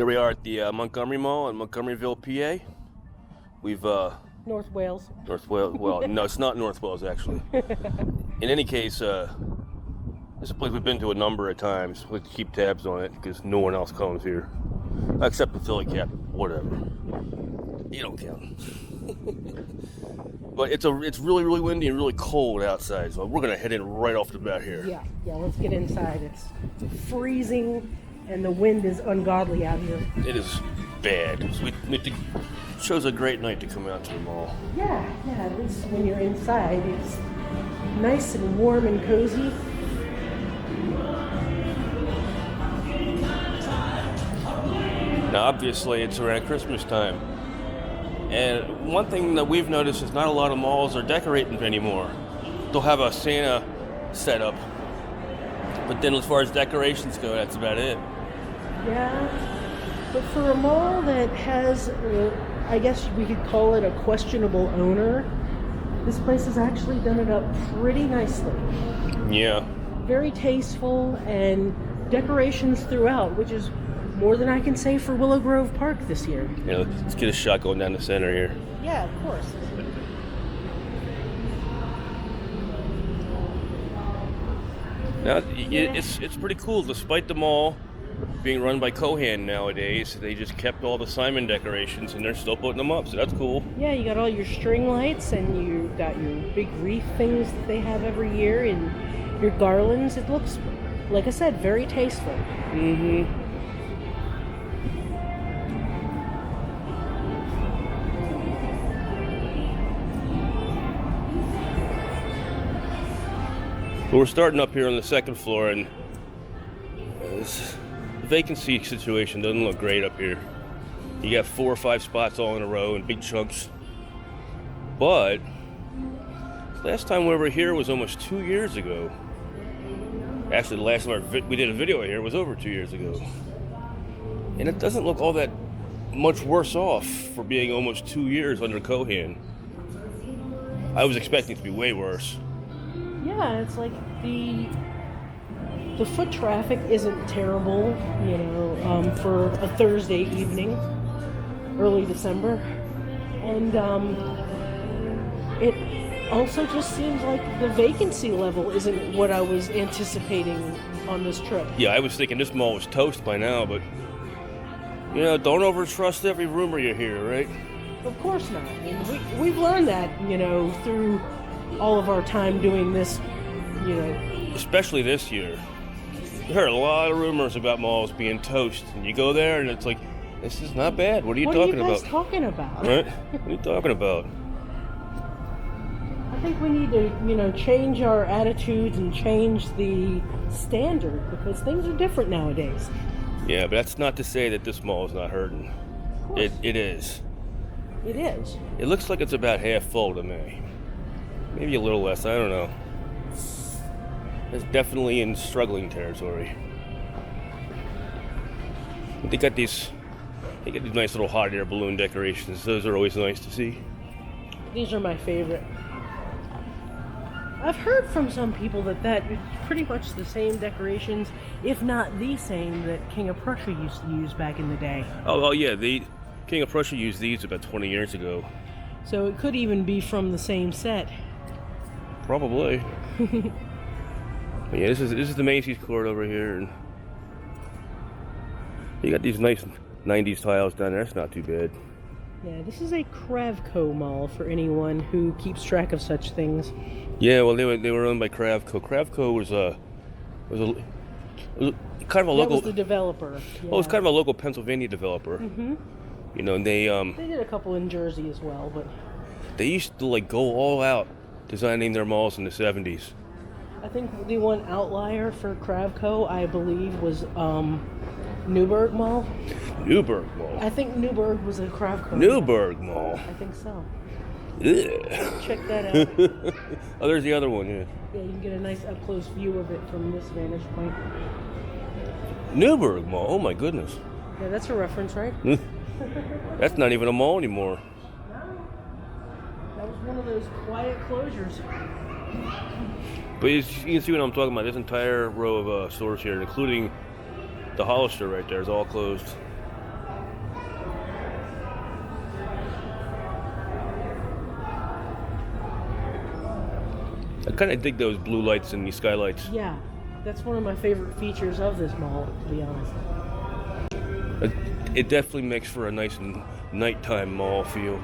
Here we are at the Montgomery Mall in Montgomeryville, PA. We've North Wales. North Wales. Well, no, it's not North Wales actually. In any case, this is a place we've been to a number of times. We have to keep tabs on it because no one else comes here, except the Philly Cat. Whatever. You don't count. But it's really windy and really cold outside, so we're gonna head in right off the bat here. Yeah. Let's get inside. It's freezing, and the wind is ungodly out here. It is bad. So it shows a great night to come out to the mall. Yeah. At least when you're inside, it's nice and warm and cozy. Now, obviously, it's around Christmas time. And one thing that we've noticed is not a lot of malls are decorating anymore. They'll have a Santa set up. But then as far as decorations go, that's about it. Yeah. But for a mall that has, I guess we could call it a questionable owner, this place has actually done it up pretty nicely. Yeah. Very tasteful and decorations throughout, which is more than I can say for Willow Grove Park this year. Yeah, let's get a shot going down the center here. Yeah, of course. Now, it's pretty cool. Despite the mall being run by Kohan nowadays, they just kept all the Simon decorations and they're still putting them up, so that's cool. Yeah, you got all your string lights and you got your big wreath things that they have every year and your garlands. It looks, like I said, very tasteful. Mm-hmm. Well, we're starting up here on the second floor, and this vacancy situation doesn't look great up here. You got 4 or 5 spots all in a row in big chunks. But last time we were here was almost 2 years ago. Actually, the last time we did a video here was over 2 years ago. And it doesn't look all that much worse off for being almost 2 years under Kohan. I was expecting it to be way worse. Yeah, it's like the foot traffic isn't terrible, for a Thursday evening, early December. And it also just seems like the vacancy level isn't what I was anticipating on this trip. Yeah, I was thinking this mall was toast by now, but don't overtrust every rumor you hear, right? Of course not. I mean, we've learned that, through all of our time doing this, Especially this year. We heard a lot of rumors about malls being toast, and you go there and it's like, this is not bad. What are you talking about? What are you guys talking about? Right? What are you talking about? I think we need to, change our attitudes and change the standard because things are different nowadays. Yeah, but that's not to say that this mall is not hurting. It is. It is. It looks like it's about half full to me. Maybe a little less, I don't know. It's definitely in struggling territory. They got these nice little hot air balloon decorations. Those are always nice to see. These are my favorite. I've heard from some people that is pretty much the same decorations, if not the same, that King of Prussia used to use back in the day. Oh, well, yeah, the King of Prussia used these about 20 years ago. So it could even be from the same set. Probably. But yeah, this is the Macy's court over here, and you got these nice 90s tiles down there. That's not too bad. Yeah, this is a Kravco mall for anyone who keeps track of such things. Yeah, well, they were owned by Kravco. Kravco was kind of a local. That was the developer. Yeah. Well, it was kind of a local Pennsylvania developer. Mm-hmm. And they did a couple in Jersey as well, but they used to go all out designing their malls in the 70s. I think the one outlier for Kravco, I believe, was Newburgh Mall. Newburgh Mall? I think Newburgh was a Kravco. Newburgh Mall? I think so. Ugh. Check that out. Oh, there's the other one, yeah. Yeah, you can get a nice up-close view of it from this vantage point. Newburgh Mall? Oh, my goodness. Yeah, that's a reference, right? That's not even a mall anymore. No. That was one of those quiet closures. But you can see what I'm talking about. This entire row of stores here, including the Hollister right there, is all closed. I kind of dig those blue lights and these skylights. Yeah, that's one of my favorite features of this mall, to be honest. It definitely makes for a nice nighttime mall feel.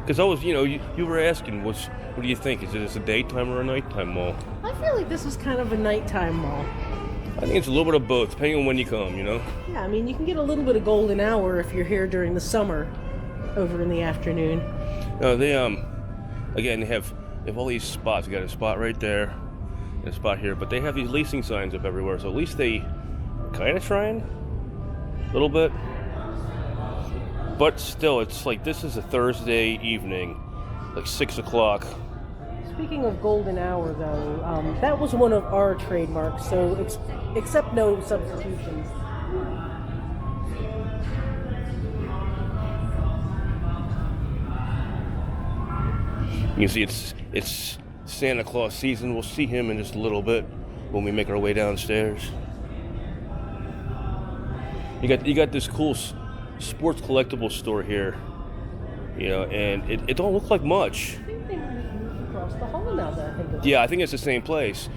Because I was, you were asking, what do you think? Is it a daytime or a nighttime mall? I feel like this is kind of a nighttime mall. I think it's a little bit of both, depending on when you come, Yeah, I mean, you can get a little bit of golden hour if you're here during the summer, over in the afternoon. No, they again they have all these spots. You got a spot right there, and a spot here, but they have these leasing signs up everywhere. So at least they kind of trying a little bit. But still, it's like this is a Thursday evening, like 6 o'clock. Speaking of golden hour, though, that was one of our trademarks, so accept no substitutions. You can see it's Santa Claus season. We'll see him in just a little bit when we make our way downstairs. You got this cool sports collectible store here, and it don't look like much. I think they moved across the hall now that I think of it. Yeah, I think it's the same place,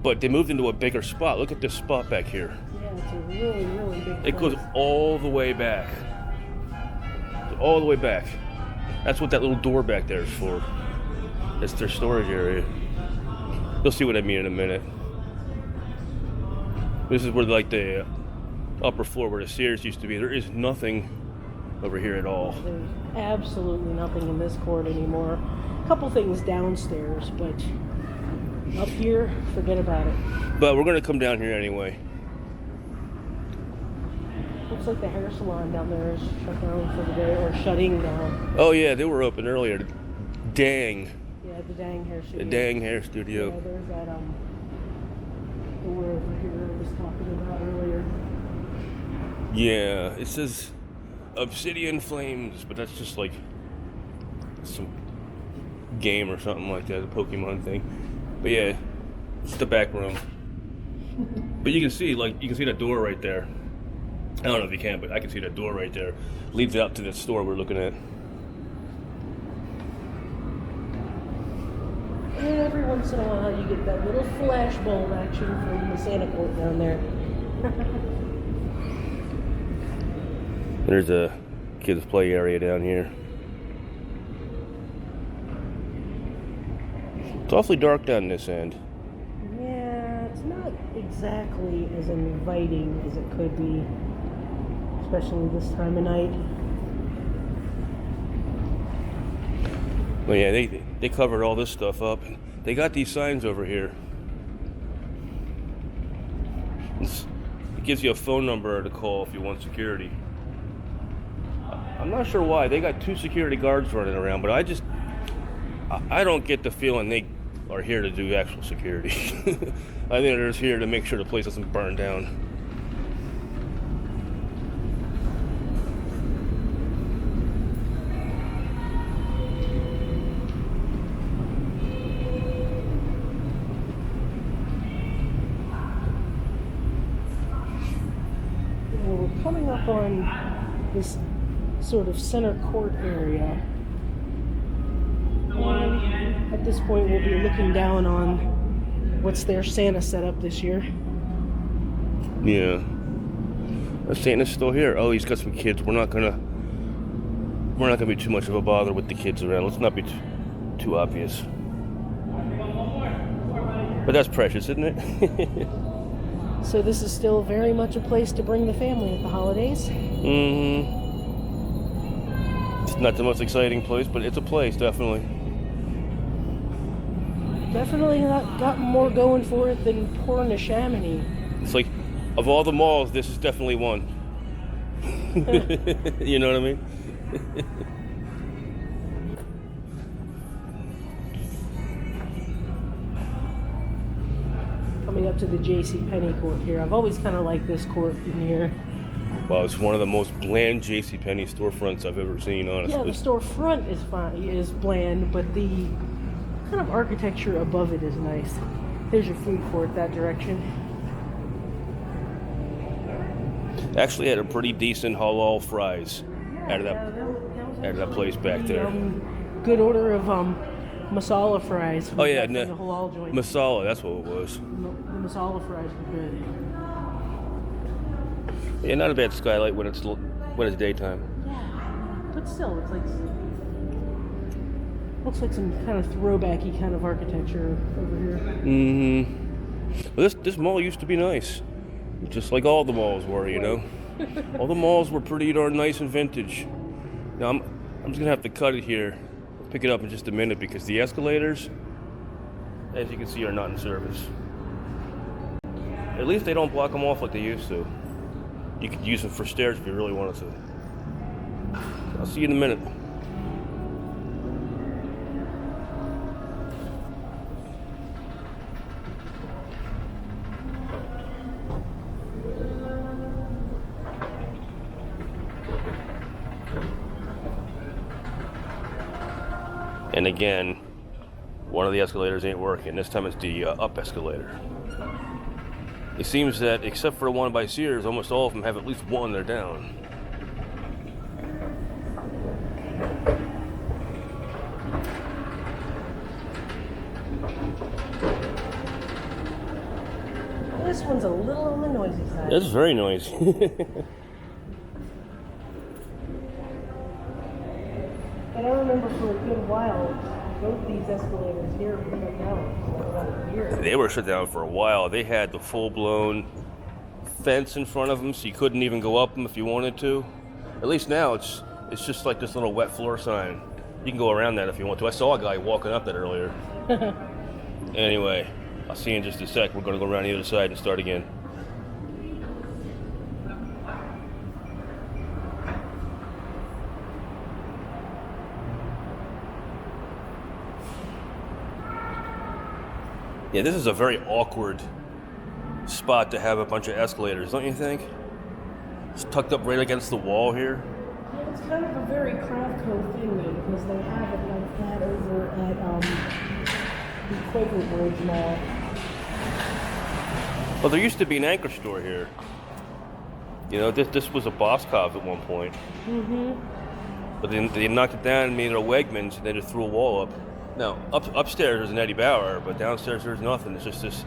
but they moved into a bigger spot. Look at this spot back here. Yeah, it's a really, really big place. It goes all the way back. All the way back. That's what that little door back there is for. That's their storage area. You'll see what I mean in a minute. This is where the upper floor where the Sears used to be. There is nothing over here at all. There's absolutely nothing in this court anymore. A couple things downstairs, but up here, forget about it. But we're going to come down here anyway. Looks like the hair salon down there is shut down for the day, or shutting down. Oh yeah, they were open earlier. Dang. Yeah, the Dang Hair Studio. The Dang Hair Studio. Yeah, there's that door over here I was talking about earlier. Yeah, it says Obsidian Flames, but that's just like some game or something like that, a Pokemon thing. But yeah, it's the back room. But you can see that door right there. I don't know if you can, but I can see that door right there. Leads out to the store we're looking at. And every once in a while you get that little flashbulb action from the Santa court down there. There's a kids' play area down here. It's awfully dark down this end. Yeah, it's not exactly as inviting as it could be, especially this time of night. Well, yeah, they covered all this stuff up. They got these signs over here. It gives you a phone number to call if you want security. I'm not sure why. They got 2 security guards running around, but I don't get the feeling they are here to do actual security. I think they're just here to make sure the place doesn't burn down. We're coming up on this sort of center court area. And at this point, we'll be looking down on what's their Santa setup this year. Yeah. Santa's still here. Oh, he's got some kids. We're not gonna be too much of a bother with the kids around. Let's not be too obvious. But that's precious, isn't it? So this is still very much a place to bring the family at the holidays. Mm-hmm. It's not the most exciting place, but it's a place, definitely. Definitely got more going for it than Chamonix. It's like, of all the malls, this is definitely one. You know what I mean? Coming up to the JCPenney court here. I've always kind of liked this court in here. Wow, it's one of the most bland JCPenney storefronts I've ever seen, honestly. Yeah, the storefront is fine, is bland, but the kind of architecture above it is nice. There's your food court that direction. Actually had a pretty decent halal fries out of that place back there. Good order of masala fries. Oh yeah, from the halal joint. masala. That's what it was. The masala fries were good. Yeah, not a bad skylight when it's daytime. Yeah, but still, it's like looks like some kind of throwbacky kind of architecture over here. Well, this mall used to be nice, just like all the malls were, you know. All the malls were pretty darn nice and vintage. Now I'm just gonna have to cut it here. Pick it up in just a minute because the escalators, as you can see, are not in service. At least they don't block them off like they used to. You could use them for stairs if you really wanted to. I'll see you in a minute. And again, one of the escalators ain't working. This time it's the up escalator. It seems that, except for the one by Sears, almost all of them have at least one they're down. This one's a little on the noisy side. It's very noisy. And I remember for a good while, both these escalators here were shut down for about a year. They were shut down for a while. They had the full-blown fence in front of them, so you couldn't even go up them if you wanted to. At least now, it's just like this little wet floor sign. You can go around that if you want to. I saw a guy walking up that earlier. Anyway, I'll see you in just a sec. We're going to go around the other side and start again. Yeah, this is a very awkward spot to have a bunch of escalators, don't you think? It's tucked up right against the wall here. Yeah, it's kind of a very Cravco thing, though, because they have it like that over at the Quaker Bridge Mall. Well, there used to be an anchor store here. You know, this was a Boscov at one point. Mm-hmm. But then they knocked it down and made it a Wegmans, and they just threw a wall up. Now, upstairs there's an Eddie Bauer, but downstairs there's nothing. It's just this,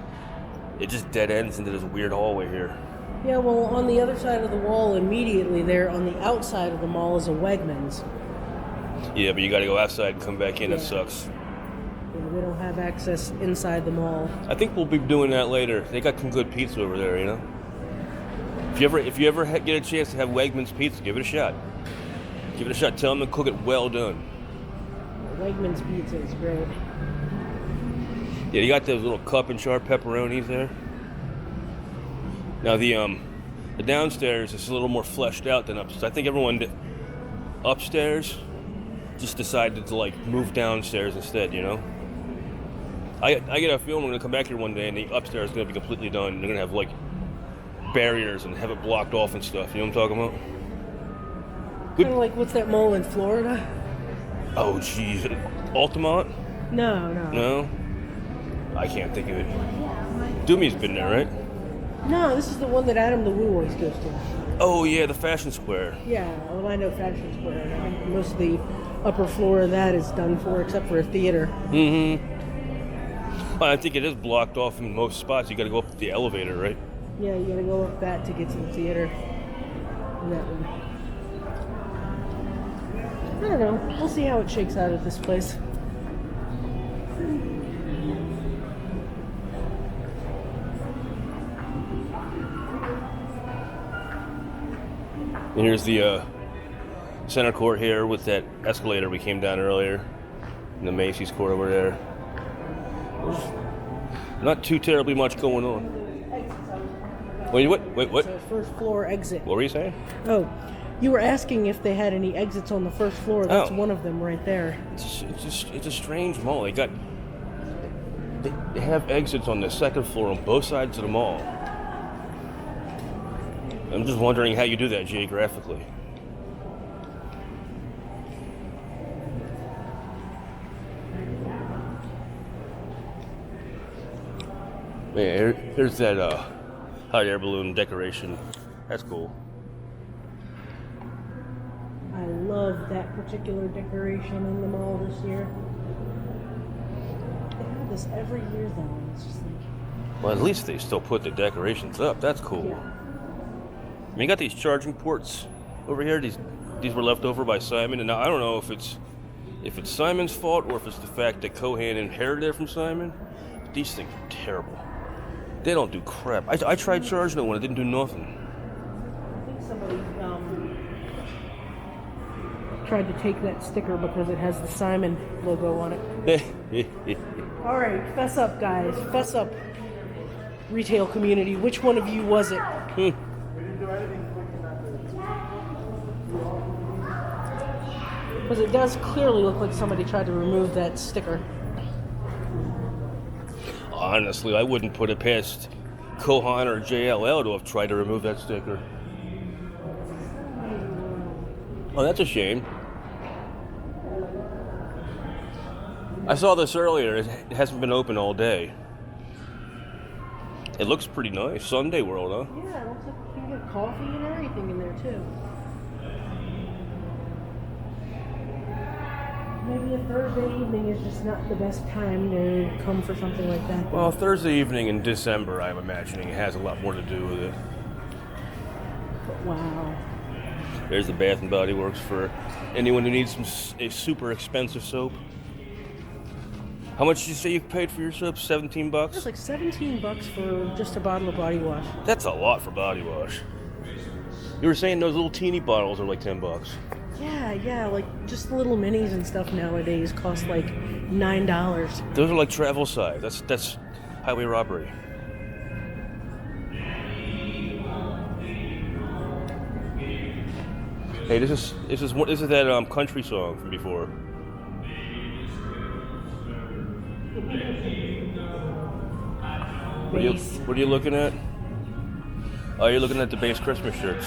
it just dead ends into this weird hallway here. Yeah, well, on the other side of the wall, immediately there, on the outside of the mall, is a Wegmans. Yeah, but you got to go outside and come back in. Yeah. That sucks. Yeah, we don't have access inside the mall. I think we'll be doing that later. They got some good pizza over there, you know. If you ever get a chance to have Wegmans pizza, give it a shot. Give it a shot. Tell them to cook it well done. Wegmans pizza is great. Yeah, you got those little cup and sharp pepperonis there. Now the downstairs is a little more fleshed out than upstairs. I think everyone upstairs just decided to like move downstairs instead, you know. I get a feeling we're gonna come back here one day and the upstairs is gonna be completely done. They're gonna have like barriers and have it blocked off and stuff. You know what I'm talking about? Kind of like, what's that mall in Florida? Oh, jeez. Altamont? No. No? I can't think of it. Doomy's been there, right? No, this is the one that Adam the Woo always goes to. Oh, yeah, the Fashion Square. Yeah, well, I know Fashion Square. And I think most of the upper floor of that is done for, except for a theater. Mm-hmm. Well, I think it is blocked off in most spots. You got to go up the elevator, right? Yeah, you gotta go up that to get to the theater. And that one. I don't know. We'll see how it shakes out at this place. And here's the center court here with that escalator we came down earlier. And the Macy's court over there. There's not too terribly much going on. Wait, what? It's a first floor exit. What were you saying? Oh, you were asking if they had any exits on the first floor. That's one of them right there. It's a strange mall. They have exits on the second floor on both sides of the mall. I'm just wondering how you do that geographically. Yeah, here's that hot air balloon decoration. That's cool. I love that particular decoration in the mall this year. this every year, though. And it's just like, Well, at least they still put the decorations up. That's cool. yeah. I mean, you got these charging ports over here. These were left over by Simon, and now I don't know if it's Simon's fault or if it's the fact that Kohan inherited it from Simon. These things are terrible. They don't do crap. I tried charging it when it didn't do nothing. I think somebody tried to take that sticker because it has the Simon logo on it. All right, fess up, guys. Fess up, retail community. Which one of you was it? Because it does clearly look like somebody tried to remove that sticker. Honestly, I wouldn't put it past Kohan or JLL to have tried to remove that sticker. Oh, that's a shame. I saw this earlier. It hasn't been open all day. It looks pretty nice. Sunday World, huh? Yeah, it looks like you can get coffee and everything in there, too. Maybe a Thursday evening is just not the best time to come for something like that. Well, Thursday evening in December, I'm imagining it has a lot more to do with it. Wow. There's the Bath and Body Works for anyone who needs a super expensive soap. How much did you say you paid for your soap? $17? It's like $17 for just a bottle of body wash. That's a lot for body wash. You were saying those little teeny bottles are like $10. Yeah, like just the little minis and stuff nowadays cost like $9. Those are like travel size. That's highway robbery. Hey, this is that country song from before. What are you looking at? Oh, you're looking at the base Christmas shirts.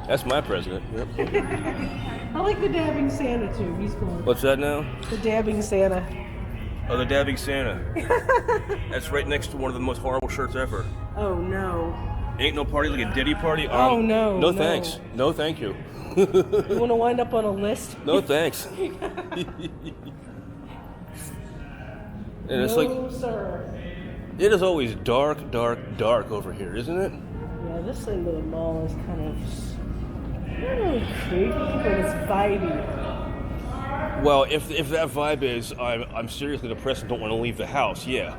That's my president. Yep. I like the dabbing Santa too. He's cool. What's that now? The dabbing Santa. Oh, the dabbing Santa. That's right next to one of the most horrible shirts ever. Oh no. Ain't no party like a Diddy party. Oh no. No thanks. No thank you. You want to wind up on a list? No thanks. And it's no, sir. It is always dark over here, isn't it? Yeah, this end of the mall is kind of not really creepy, but it's vibey. Well, if that vibe is I'm seriously depressed and don't want to leave the house, yeah.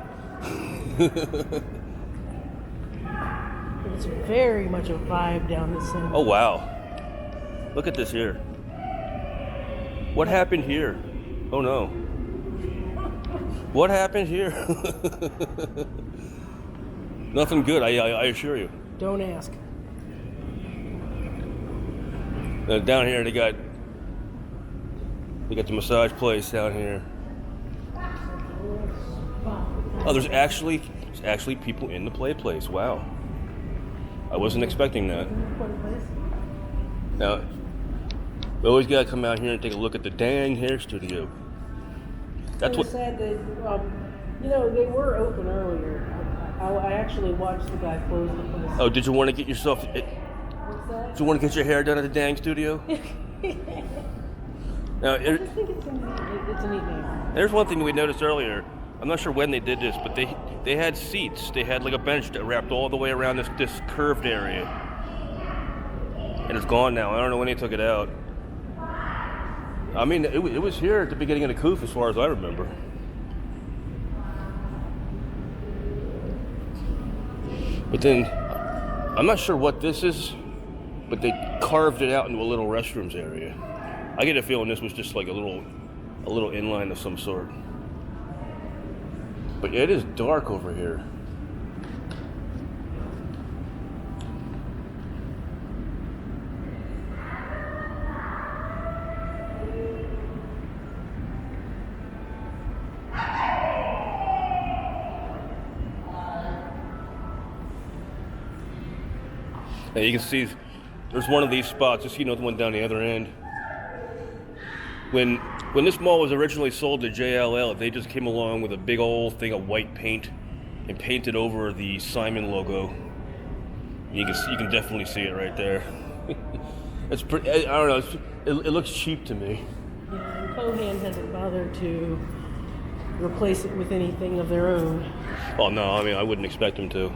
It's very much a vibe down this end. Oh wow. Look at this here. What happened here? Oh no. What happened here? Nothing good, I assure you. Don't ask. Down here they got the massage place down here. Oh, there's actually people in the play place. Wow. I wasn't expecting that. Now, we always gotta come out here and take a look at the dang hair studio. That's what. Sad that they were open earlier. I actually watched the guy close the place. Oh, did you want to get yourself? What's that? Did you want to get your hair done at the dang studio? Now, I just think it's a neat name. there's one thing we noticed earlier. I'm not sure when they did this, but they had seats. They had like a bench that wrapped all the way around this curved area, and it's gone now. I don't know when they took it out. I mean, it was here at the beginning of the coupe, as far as I remember. But then, I'm not sure what this is, but they carved it out into a little restrooms area. I get a feeling this was just like a little inline of some sort. But it is dark over here. Now you can see there's one of these spots, just the one down the other end. When this mall was originally sold to JLL, they just came along with a big old thing of white paint and painted over the Simon logo. You can definitely see it right there. It's pretty. I don't know. It looks cheap to me. Yeah, Kohan hasn't bothered to replace it with anything of their own. Oh no, I mean I wouldn't expect them to.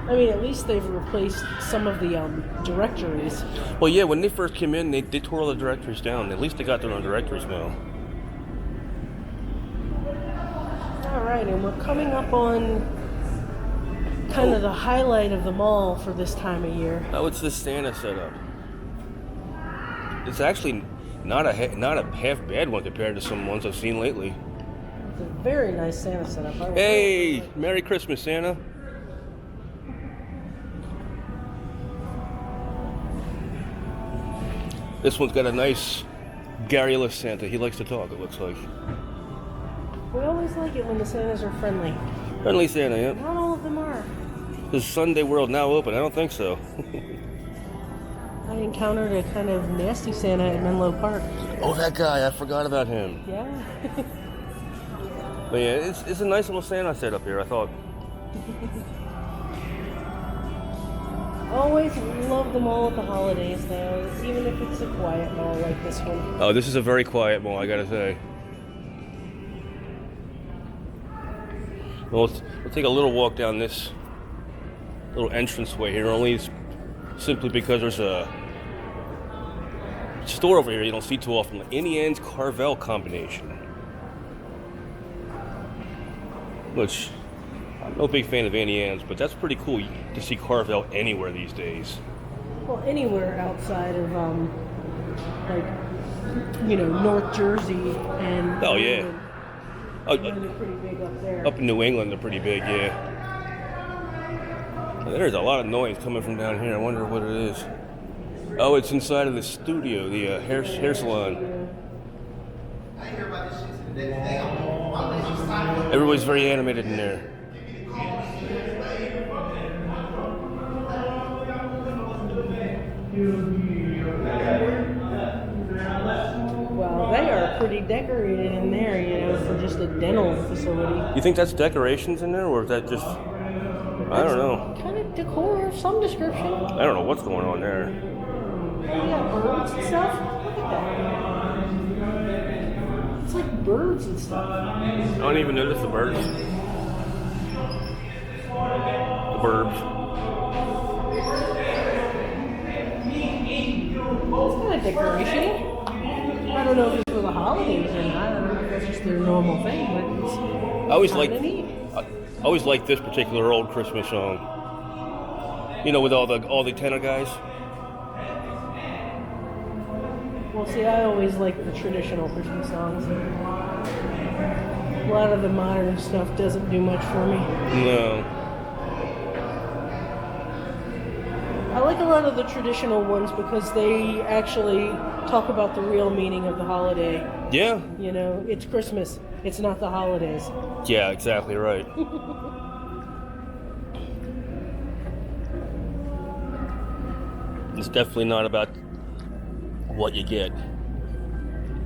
I mean, at least they've replaced some of the directories. Well, yeah, when they first came in, they tore all the directories down. At least they got their own directories now. All right, and we're coming up on kind of the highlight of the mall for this time of year. Oh, it's the Santa setup. It's actually not a half bad one compared to some ones I've seen lately. It's a very nice Santa setup. Hey, Merry Christmas, Santa. This one's got a nice garrulous Santa. He likes to talk, it looks like. We always like it when the Santas are friendly. Friendly Santa, yeah. Not all of them are. Is Sunday World now open? I don't think so. I encountered a kind of nasty Santa at Menlo Park. Oh, that guy. I forgot about him. Yeah. But yeah, it's a nice little Santa setup here, I thought. Always love the mall at the holidays, though, even if it's a quiet mall like this one. Oh, this is a very quiet mall, I gotta say. Well, we'll take a little walk down this little entranceway here, only simply because there's a store over here you don't see too often, the Indians Carvel combination. Which, I'm no big fan of Annie Ann's, but that's pretty cool to see Carvel anywhere these days. Well, anywhere outside of, North Jersey and... Oh, yeah. They're pretty big up there. Up in New England, they're pretty big, yeah. There's a lot of noise coming from down here. I wonder what it is. Oh, it's inside of the studio, the hair salon. Everybody's very animated in there. Well, they are pretty decorated in there, for just a dental facility. You think that's decorations in there, or is that just... I don't know. Kind of decor of some description. I don't know what's going on there. Oh, you got birds and stuff? Look at that. It's like birds and stuff. I don't even notice the birds. The burbs. It's kind of decoration. I don't know if it's for the holidays or not. I don't know if that's just their normal thing, but it's I always like this particular old Christmas song. With all the tenor guys. Well, see, I always like the traditional Christmas songs. A lot of the modern stuff doesn't do much for me. No. I like a lot of the traditional ones because they actually talk about the real meaning of the holiday. Yeah. It's Christmas. It's not the holidays. Yeah, exactly right. It's definitely not about what you get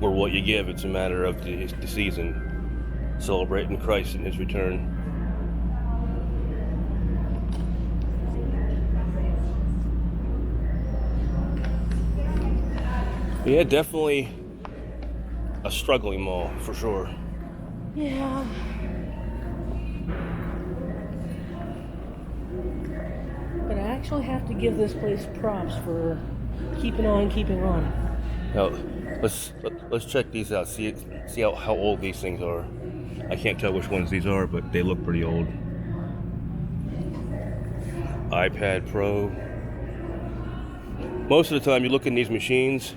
or what you give. It's a matter of the season, celebrating Christ and His return. Yeah, definitely a struggling mall for sure. Yeah. But I actually have to give this place props for keeping on. Now, let's check these out. See how old these things are. I can't tell which ones these are, but they look pretty old. iPad Pro. Most of the time, you look in these machines,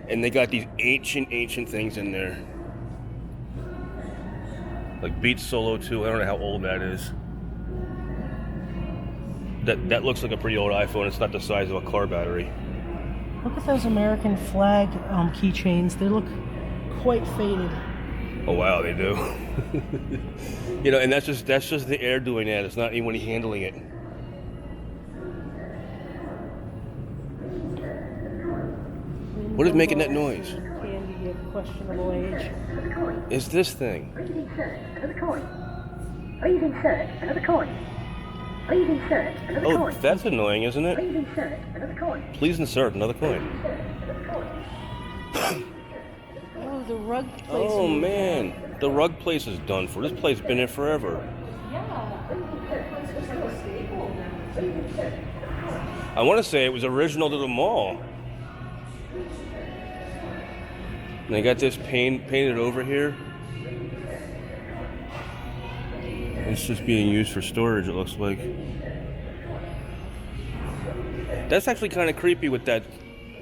and they got these ancient things in there. Like Beats Solo 2. I don't know how old that is. That looks like a pretty old iPhone. It's not the size of a car battery. Look at those American flag keychains. They look quite faded. Oh wow, they do. And that's just the air doing that. It's not anyone handling it. What is making that noise? Candy of questionable age. Is this thing? Are you being served? Another coin? Please insert another Oh, coin. that's annoying, isn't it? Please insert another coin. Please insert another coin. Oh, the rug place. Oh man, the rug place is done for. This place has been here forever. I want to say it was original to the mall. And they got this painted over here. It's just being used for storage, it looks like. That's actually kind of creepy with that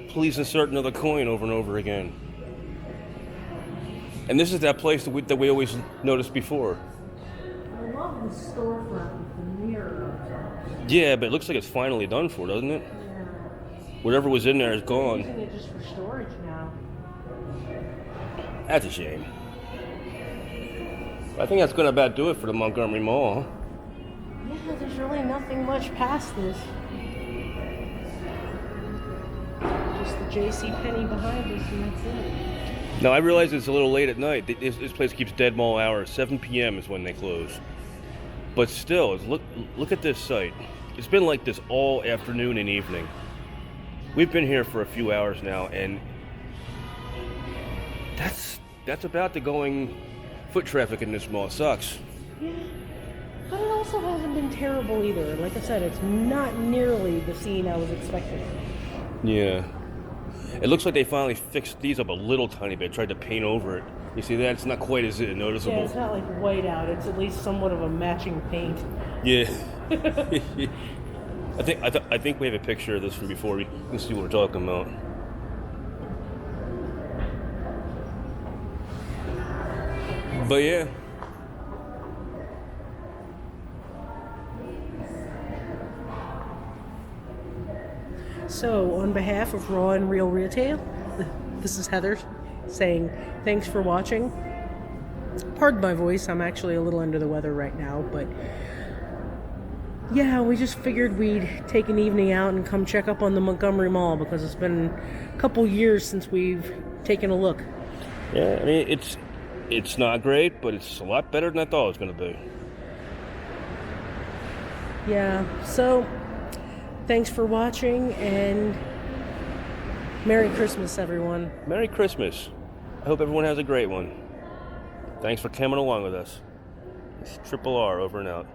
please insert another coin over and over again. And this is that place that we always noticed before. I love the storefront with the mirror. Yeah, but it looks like it's finally done for, doesn't it? Yeah. Whatever was in there is gone. Using it just for storage now. That's a shame. I think that's going to about do it for the Montgomery Mall. Yeah, there's really nothing much past this. Just the J.C. Penney behind us, and that's it. Now, I realize it's a little late at night. This place keeps dead mall hours. 7 p.m. is when they close. But still, look at this site. It's been like this all afternoon and evening. We've been here for a few hours now, and that's about the going foot traffic in this mall. It sucks. Yeah. But it also hasn't been terrible either. Like I said, it's not nearly the scene I was expecting. Yeah. It looks like they finally fixed these up a little tiny bit, tried to paint over it. You see that? It's not quite as noticeable. Yeah, it's not like white out. It's at least somewhat of a matching paint. Yeah. I think we have a picture of this from before. We can see what we're talking about. But yeah. So, on behalf of Raw and Real Retail, this is Heather saying thanks for watching. Pardon my voice, I'm actually a little under the weather right now, but yeah, we just figured we'd take an evening out and come check up on the Montgomery Mall because it's been a couple years since we've taken a look. Yeah, I mean, it's not great, but it's a lot better than I thought it was going to be. Yeah, so thanks for watching, and Merry Christmas, everyone. Merry Christmas. I hope everyone has a great one. Thanks for coming along with us. It's Triple R over and out.